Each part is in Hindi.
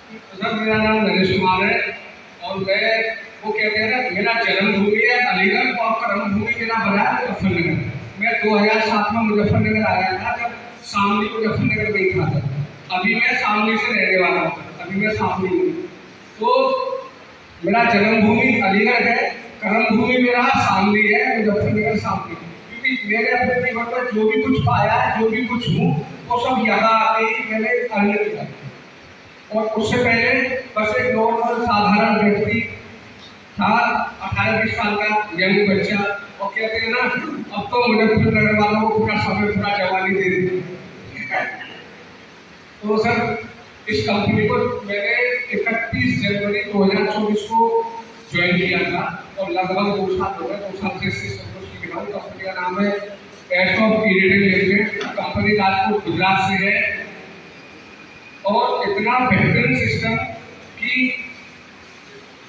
सर मेरा नाम नरेश कुमार है और मैं वो कहते हैं ना मेरा जन्मभूमि है अलीगढ़ और कर्मभूमि मेरा बना है मुजफ्फरनगर। मैं 2007 में मुजफ्फरनगर आया था जब शामली मुजफ्फरनगर में ही था। अभी मैं शामली से रहने वाला हूँ, अभी मैं शामली हूँ। तो मेरा जन्मभूमि अलीगढ़ है, कर्मभूमि मेरा शामली है, मुजफ्फरनगर शामली। क्योंकि मैंने अपने जीवन में जो भी कुछ पाया है, जो भी कुछ हूँ, वो सब यहाँ आके ही मैंने अर्न किया। और उससे पहले बस एक नॉर्मल साधारण व्यक्ति था, 18-20 साल का यंग बच्चा। और कहते हैं ना, अब तो मुजफ्फरनगर वालों को पूरा समय पूरा जवानी दे दी। तो सर इस कंपनी को मैंने 31 जनवरी 2024 को ज्वाइन किया था और लगभग 2 साल हो गए। 2 साल से इस कंपनी को कंपनी का नाम है S of iridium limited. Company Rajkot Gujarat से है और इतना बेहतरीन सिस्टम कि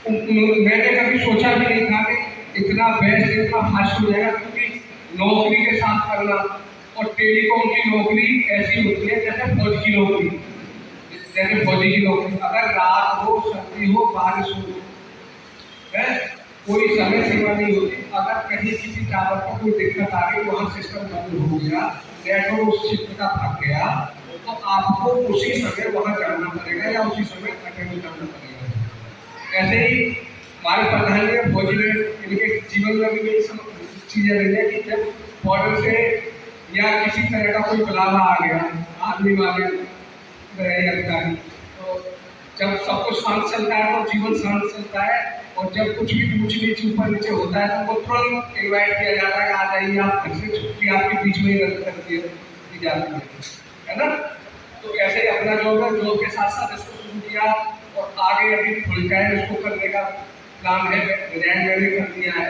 मैंने कभी सोचा भी नहीं था कि इतना बेस्ट इतना फास्ट हो जाएगा। क्योंकि नौकरी के साथ करना और टेलीकॉम की नौकरी ऐसी होती है जैसे फौज की नौकरी, जैसे फौजी की नौकरी। अगर रात हो, सर्दी हो, बारिश हो, कोई समय सीमा नहीं होती। अगर कहीं किसी टावर पर कोई दिक्कत आ गई, वहाँ सिस्टम बंद हो गया, नेटवर्क उस शिफ्ट का फट गया, तो आपको उसी समय वहाँ जाना पड़ेगा या उसी समय अटेंड करना पड़ेगा। ऐसे ही हमारे प्रधानमंत्री फौजी ने इनके जीवन में भी सब चीज़ें रही है कि जब बॉर्डर से या किसी तरह का कोई बुलावा आ गया, आदमी वाले अधिकारी, तो जब सब कुछ शांत चलता है तो जीवन शांत चलता है। और जब कुछ भी ऊंच नीच ऊपर नीचे होता है तो वो तुरंत इन्वाइट किया जाता है, आ जाइए आप घर से, छुट्टी आपके बीच में ही रद्द कर दी जाती है ना। तो ऐसे ही अपना जॉब है, जॉब के साथ साथ इसको शुरू किया और आगे अभी फुल टाइम इसको करने का प्लान है। रिजाइन मैंने कर दिया है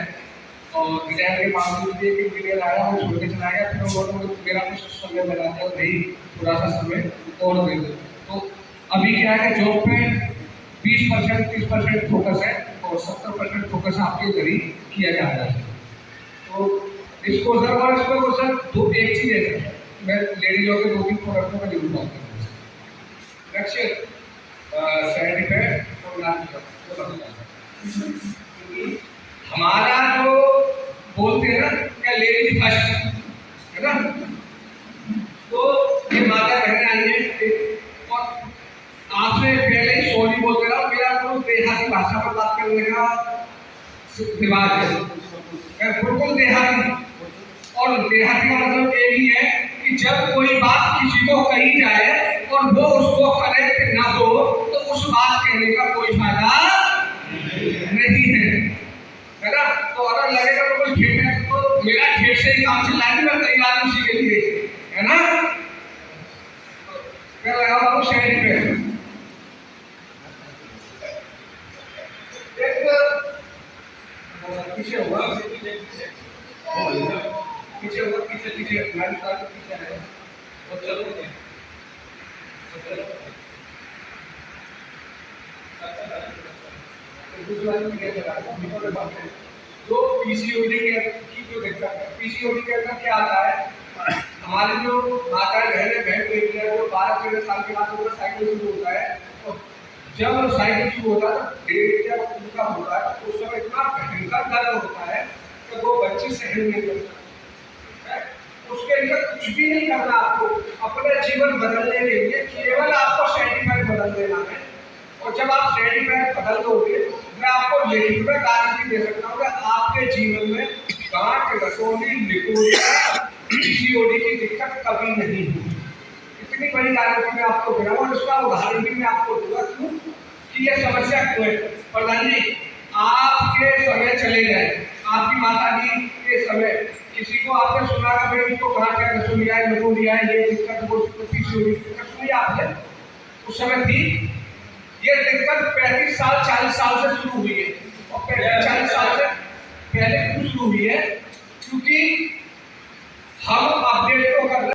और रिजाइन के बावजूद भी एक इंजीनियर आया, वो छोड़ के चला गया। फिर वो मेरा कुछ समय लगा था, वही थोड़ा सा समय और दे दो। तो अभी क्या है कि जॉब पे 20% 30% फोकस है और 70% फोकस आपके घर ही किया जा रहा है। तो इसको सर और इसको सर दो एक चीज़ है सर, मैं लेडीजों के 2-3 प्रोडक्टों का जरूर बात करूँगा। नेक्स्ट सर्टिफिकेट और हमारा जो बोलते हैं ना क्या लेडीज फर्स्ट है ना, तो ये माता बहने आई है और आपसे पहले ही सॉरी बोल दे रहा हूँ। मेरा तो देहाती भाषा में बात करने का रिवाज है, मैं बिल्कुल देहाती। और देहाती का मतलब ये भी है कि जब कोई बात किसी को कही जाए और वो उसको करेक्ट ना हो तो उस बात कहने का कोई फायदा नहीं है ना। तो अगर लगेगा तो कोई ठेठ है तो मेरा ठेठ से ही काम चल रहा है, मैं तैयार उसी के लिए है ना। मैं लगा हूँ शहर पे पीछे होगा, पीछे होगा, पीछे पीछे हमारे साथ पीछे है और चलो तो पीसीओडी की जो दिक्कत है, पीसीओडी के अंदर क्या आता है, हमारे जो माता बहन बेटी है वो 12-13 साल के बाद उनका साइकिल शुरू होता है। और जब साइकिल शुरू होता है तो डेढ़ जब उनका होता है तो उस समय इतना भयंकर दर्द होता है कि वो बच्ची सहन नहीं कर सकती। उसके लिए कुछ भी नहीं करना, आपको अपने जीवन बदलने के लिए केवल आपको सर्टिफिकेट बदल देना है। और जब आप सर्टिफिकेट बदल दोगे, मैं आपको लिखित में गारंटी दे सकता हूँ कि आपके जीवन में गांठ, रसोली, लिकोरिया, पीसीओडी की दिक्कत कभी नहीं होगी। इतनी बड़ी गारंटी मैं आपको दे रहा हूँ और उसका उदाहरण भी मैं आपको दूंगा क्यों कि ये समस्या क्यों है। प्रधान जी, आपके समय चले जाए, आपकी माता जी के समय किसी को आपने सुना का भाई इसको कहा क्या रसोलिया है, लिकोरिया है, ये दिक्कत, वो पीसीओडी दिक्कत सुनी आपने उस समय थी। ये दिक्कत 35 साल 40 साल से शुरू हुई है और 35-40 साल से पहले क्यों शुरू हुई है, क्योंकि हम अपडेट को कर